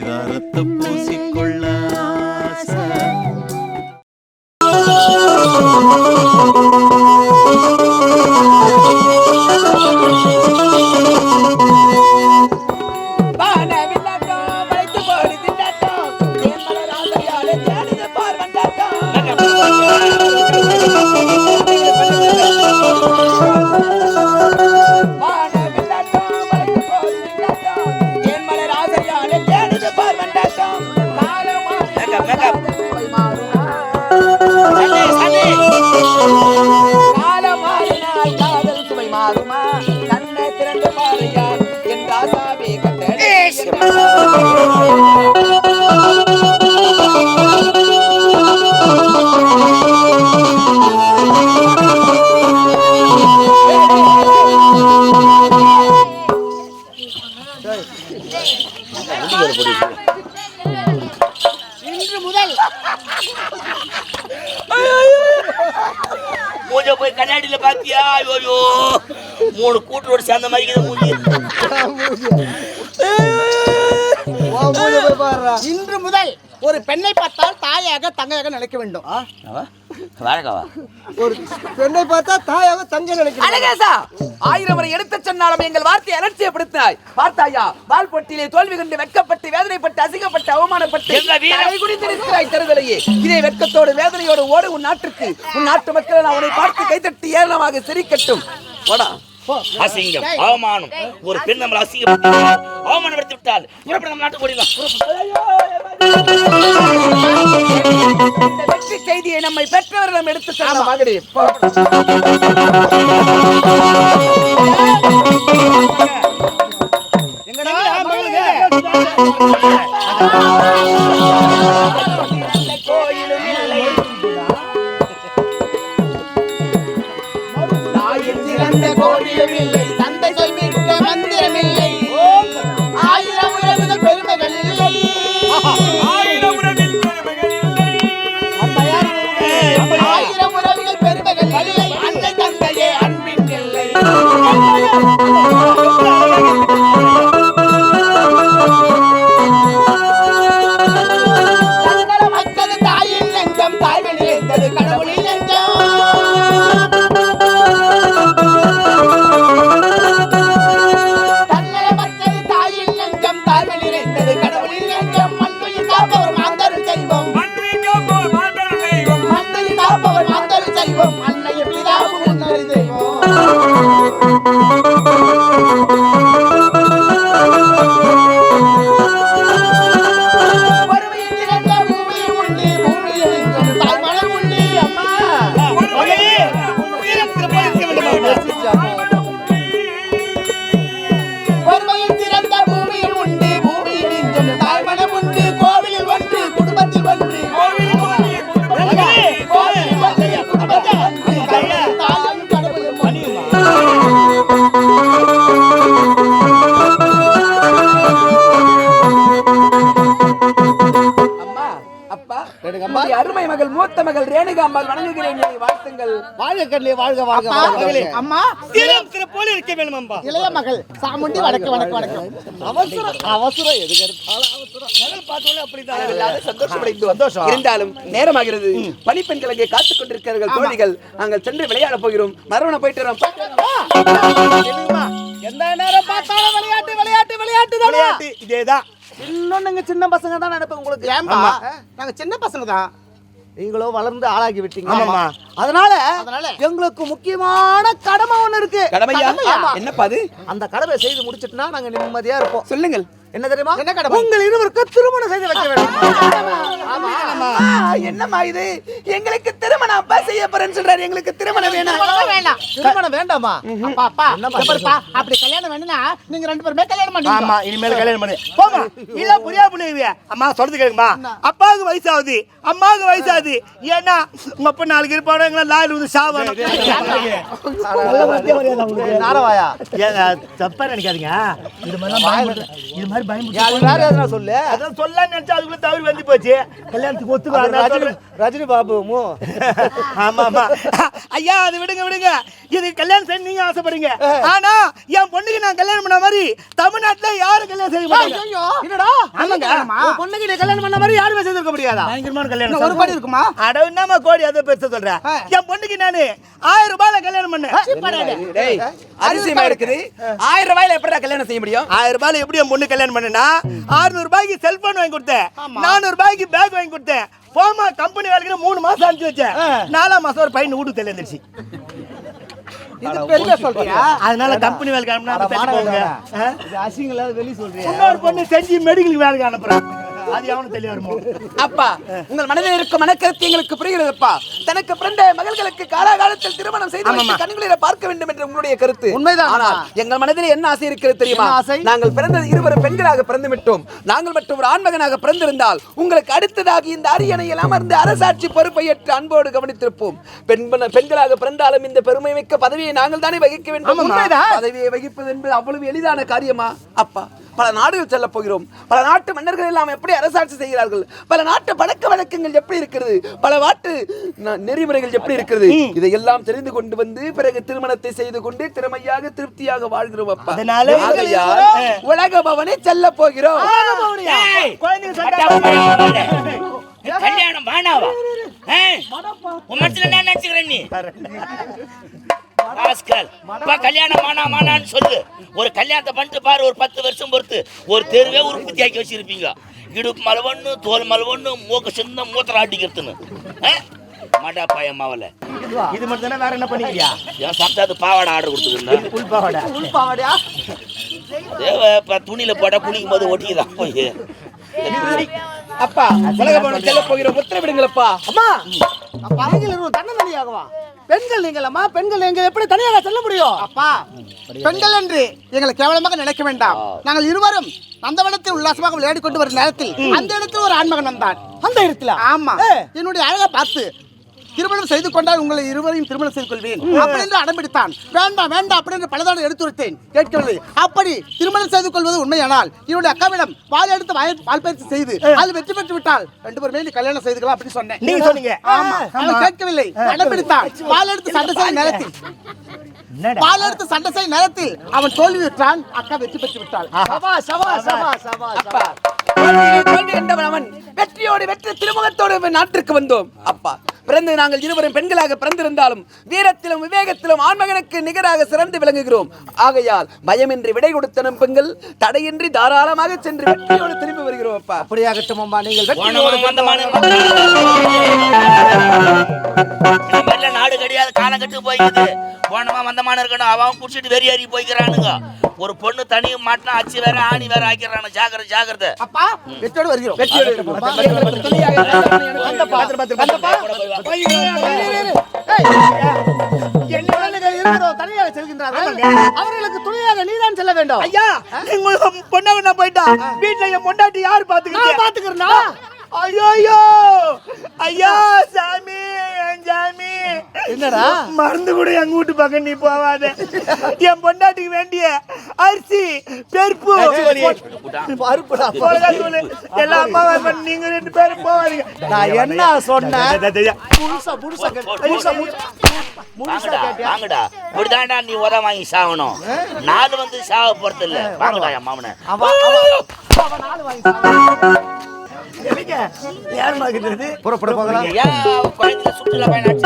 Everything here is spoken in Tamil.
மணிதாரத்தை பூசிக்கொள்ள ஆசை. இன்று முதல் மூஞ்ச போய் கண்ணாடியில பாத்தியா? ஐயோ 3 கூட்டரோடு சேர்ந்த மாதிரி இன்று முதல் ஒரு பெண்ணை பார்த்தால் தாயாக தங்கையாக நினைக்க வேண்டும். ஒரு பெண்ணை பார்த்தா தாயாக தங்கை நினைக்க. அழகேசா, 1000 முறை எடுத்துச் சொன்னாலும் எங்கள் வார்த்தையை அலட்சியப்படுத்தினாய். பார்த்தாயா, வால் போட்டியிலே தோல்வி கண்டு வெட்கப்பட்டு வேதனைப்பட்டு அசிங்கப்பட்டு அவமானப்பட்டு குடித்திருக்கிறாய் தெருவிலேயே. இதே வெட்கத்தோடு வேதனையோடு ஓடு உன் நாட்டுக்கு. உன் நாட்டு மக்கள் நான் உன்னை பார்த்து கைதட்டி ஏளனமாக சிரிக்கட்டும். போடா. அசிங்கம், அவமானம். ஒரு பெண் நம்மளை அசிங்கப்படுத்தி அவமானப்படுத்தி விட்டால் புறப்பட நம்ம நாட்டுக்கு ஓடிடலாம். இந்த வெற்றி செய்தியை நம்மை பெற்றவர்களிடம் எடுத்து சொன்ன மகளே. கோயிலும் இல்லை, தாயின் சிறந்த கோயிலும் இல்லை, தந்தை சொல் மிக்க மந்திரம் இல்லை, 1000 உறவுகள் பெருமைகள் இல்லை, 1000 உறவுகள் பெருமைகள் இல்லை, அன்னை தந்தையே அன்பின் இல்லை. தாயின் நெஞ்சம் தாய்வழி இருந்தது கடவுளின் நெஞ்சம். அருமை மகள் மூத்த மகள் ரேணுகாம்பாள் வணங்குகிறேன். வாழ்த்துங்கள். வாழ்க கண்ணே, வாழ்க வாழ்க. அம்மா போல இருக்க வேணும் அம்மா. இளைய மகள் சாமுண்டி வணக்கம் வணக்கம் வணக்கம். அவசரம் எதுக்கு மகள் பார்த்தோன்னே அப்படிதான் சந்தோஷம். இருந்தாலும் நேரமாகிறது. பணிப்பெண்கள் அங்கே காத்துக் கொண்டிருக்கிறார்கள். தோழிகள், நாங்கள் சென்று விளையாட போகிறோம். மறுவன போயிட்டு வரோம். எந்த நேரம் பார்த்தாலும் விளையாட்டு விளையாட்டு விளையாட்டு விளையாட்டு இதேதான். இன்னும் நீங்க சின்ன பசங்க தான் நினைப்பேன் உங்களுக்கு. ஏன்பா நாங்க சின்ன பசங்க தான், நீங்களும் வளர்ந்து ஆளாகி விட்டீங்க. அதனால எங்களுக்கு முக்கியமான கடமை ஒண்ணு இருக்கு. கடமையா? என்னப்பா அது? அந்த கடமை செய்து முடிச்சிட்டுனா நாங்க நிம்மதியா இருப்போம். சொல்லுங்கள். என்ன தெரியுமா? என்ன கடமை? உங்கள் இருவருக்கு திருமணம் செய்து வைக்க வேண்டும். என்னம்மா இது? எங்களுக்கு திருமணம் அப்பா செய்ய போறேன்னு சொல்றாரு. எங்களுக்கு திருமணம் வேண்டாம். திருமணம் வேண்டாமா? அப்பா அப்பா என்னப்பா அப்படி கல்யாணம் வேணும்னா நீங்க 2 பேருமே கல்யாணம் பண்ணுங்க. ஆமா, இனிமேல் கல்யாணம் பண்ணு. போமா. இல்ல புரியா புரியுது. அம்மா சொல்றது கேக்குமா? அப்பாவுக்கு வயசாகுது, அம்மாவுக்கு வயசாகுது. ஏன்னா உங்க அப்பா 4 இருப்பாங்க, லாரி வந்து சாவணும். நாரவாயா தப்பா நினைக்காதீங்க. இது மாதிரி சொல்லு. அதான் சொல்லலாம்னு நினைச்சா அதுக்குள்ள தவறு வந்து போச்சு. கல்யாணத்துக்கு ஒத்துக்க ரஜினி பாபு. ஆமா ஆமா ஐயா, அது விடுங்க விடுங்க. இதுக்கு கல்யாணம் செய்ய நீங்க ஆசைப்படுறீங்க. ஆனா என் பொண்ணுக்கு நான் கல்யாணம் பண்ண மாதிரி தமிழ்நாட்டுல யாரும் கல்யாணம் செய்ய மாட்டாங்க. ஐயோ, என்னடா உன் பொண்ணுக்கு நீ கல்யாணம் பண்ண மாதிரி யாருமே செய்திருக்க முடியாதா? பயங்கரமான கல்யாணம். ஒரு கோடி இருக்குமா? அட என்னமா கோடி, அதை பெருசா சொல்றேன். என் பொண்ணுக்கு நானு 1000 ரூபாயில கல்யாணம் பண்ணேன். டேய் அதிசயமா இருக்குது. 1000 ரூபாயில எப்படிடா கல்யாணம் செய்ய முடியும்? 1000 ரூபாயில எப்படி என் பொண்ணு கல்யாணம் பண்ணேன்னா 600 ரூபாய்க்கு செல்போன் வாங்கி கொடுத்தேன், 400 ரூபாய்க்கு பேக் வாங்கி கொடுத்தேன். போமா கம்பெனி வேலைக்கு 3 மாசம் அனுப்பிச்சு வச்சேன். 4ஆம் மாசம் ஒரு பையன் வீடு தெரிஞ்சிருச்சு. இது பெரிய சொல்றியா? அதனால கம்பெனி வேலைக்கு அனுப்புனா இது அசிங்கலாத வெளிய சொல்றியா? இன்னொரு பொண்ணு செஞ்சு மெடிக்கலுக்கு வேலைக்கு அனுப்புறான். அது அவனுக்கு தெரிய வருமோ? அப்பா உங்கள் மனதில் இருக்கும் மனக்கருத்து எங்களுக்கு புரிகிறதுப்பா. தனக்கு பிறந்த மகள்களுக்கு காலாகாலத்தில் திருமணம் செய்து வைத்து கண்களில பார்க்க வேண்டும் என்ற உங்களுடைய கருத்து உண்மைதான். ஆனால் எங்கள் மனதில் என்ன ஆசை இருக்கிறது தெரியுமா? என்ன ஆசை? நாங்கள் பிறந்தது இருவரும் பெண்களாக பிறந்து விட்டோம். நாங்கள் மட்டும் ஒரு ஆண்மகனாக பிறந்திருந்தால் உங்களுக்கு அடுத்ததாக இந்த அரியணையில் அமர்ந்து அரசாட்சி பொறுப்பை ஏற்று அன்போடு கவனித்திருப்போம். பெண்களாக பிறந்தாலும் இந்த பெருமை மிக்க பதவியை நாங்கள் தானே வகிக்க வேண்டும். பதவியை வகிப்பது என்பது அவ்வளவு எளிதான காரியமா? அப்பா பல நாடுகள் செல்ல போகிறோம். பல நாட்டு மன்னர்கள் எல்லாம் எப்படி அரசாட்சி செய்கிறார்கள், பல நாட்டு பழக்க வழக்கங்கள் எப்படி இருக்கிறது, பல நாட்டு நெறிமுறைகள் எப்படி இருக்கிறது, இதையெல்லாம் தெரிந்து கொண்டு வந்து பிறகு திருமணத்தை செய்து கொண்டு திறமையாக திருப்தியாக வாழ்கிறோம். அப்பா அதனால உலக பவனே செல்ல போகிறோம். கல்யாணம் வானாவா? உன் மனசுல என்ன நினைச்சுக்கிற நீ? கல்யாணம் மானான்னு சொல்லு. ஒரு கல்யாணத்தை பண்ணிட்டு பாரு, ஒரு 10 வருஷம் பொறுத்து ஒரு தெருவே உற்பத்தி ஆக்கி வச்சிருப்பீங்க. இடுப்பு மலவண்ணு, தோல் மலவண்ணு, மூக்க சின்ன மூத்திரம் ஆட்டிக்கிறதுன்னு மாட்டா பையன் மாவல. இது மட்டும் தானே, வேற என்ன பண்ணிக்கிறியா? ஏன் சாப்பிட்டா பாவாடை ஆர்டர் கொடுத்துருந்தேன். புல் பாவாடை. உள் பாவாடையா? துணியில போட்டா குளிக்கும் போது ஒட்டிக்குதான் போய். அப்பா உலக பவனம் செல்ல போகிறோம், உத்தரவிடுங்களப்பா. அம்மா பையன்கள் இருவரும் தன்னந்தனியாகவா? பெண்கள் நீங்களம்மா, பெண்கள் எங்க எப்படி தனியாக செல்ல முடியும்? அப்பா பெண்கள் என்று எங்களை கேவலமாக நினைக்க வேண்டாம். நாங்கள் இருவரும் அந்த வனத்தில் உல்லாசமாக விளையாடி கொண்டு வரும் நேரத்தில் அந்த இடத்தில் ஒரு ஆண்மகன் வந்தான். அந்த இடத்துல? ஆமா. என்னுடைய அழகை பார்த்து திருமணம் செய்து கொண்டால் உங்களை இருவரையும் திருமணம் செய்து கொள்வேன் அப்படி என்று அடம்பிடித்தான். வேண்டாம் வேண்டாம் அப்படி என்று பலதடவை எடுத்து வைத்தேன், கேட்கவில்லை. அப்படி திருமணம் செய்து கொள்வது உண்மையானால் என்னுடைய அக்காவிடம் பால் எடுத்து வால் பயிற்சி செய்து அது வெற்றி பெற்று விட்டால் 2 பேருமே கல்யாணம் செய்துக்கலாம் அப்படி சொன்னேன். நீங்க சொன்னீங்க. ஆமா. அவன் கேட்கவில்லை, அடம்பிடித்தான். பால் எடுத்து சண்டை செய்யும் நேரத்தில் அவன் தோல்வியுற்றான், அக்கா வெற்றி பெற்று விட்டாள். அப்பா தோல்வி கண்டவன் அவன் வெற்றியோடு வெற்றி திருமுகத்தோடு நாட்டிற்கு வந்தோம். அப்பா பிறந்து நாங்கள் இருவரும் பெண்களாக பிறந்திருந்தாலும் வீரத்திலும் விவேகத்திலும் ஆண்மகனுக்கு நிகராக சிறந்து விளங்குகிறோம். ஆகையால் பயமின்றி விடை கொடுத்த நம் பெண்கள் தடையின்றி தாராளமாக சென்று வெற்றியோடு திரும்பி வருகிறோம். அப்பா அப்படியாகட்டும் அம்மா. நீங்கள் நாடு கிடையாது, காலம் கட்டு போய்க்குது. போனமா வந்தமான இருக்கணும், அவன் குடிச்சிட்டு வெறி ஏறி போய்க்கிறானுங்க. ஒரு பொண்ணு தனியும் மாட்டினா அச்சு வேற ஆணி வேற ஆக்கிறானு. ஜாக்கிரதை. அப்பா வெற்றியோடு வருகிறோம். தனியாக செல்கின்றார்கள், அவர்களுக்கு துணையாக நீதான் செல்ல வேண்டும். ஐயா பொண்ணா போயிட்டா வீட்டுல என் பொண்டாட்டி யாரு பாத்துக்கிறா? ஐயோ ஐயா சாமி, என் சாமி என்னடா மருந்து கூட எங்க வீட்டு பக்கம் நீ போவாத. என் பொண்டாட்டிக்கு வேண்டிய அரிசி பருப்பு எல்லாம் அம்மாவா பண்ணி நீங்க 2 பேரும் போவாதீங்க. நான் என்ன சொன்னேன்? வாங்கடா, இப்படிதான்டா நீ உத வாங்கி சாகணும். 4 வந்து சாக போறது இல்ல. வாங்கடா என் மாமனை. புறப்பட போகலாம். ஏன் குழந்தைல சுற்றுலா பயணம்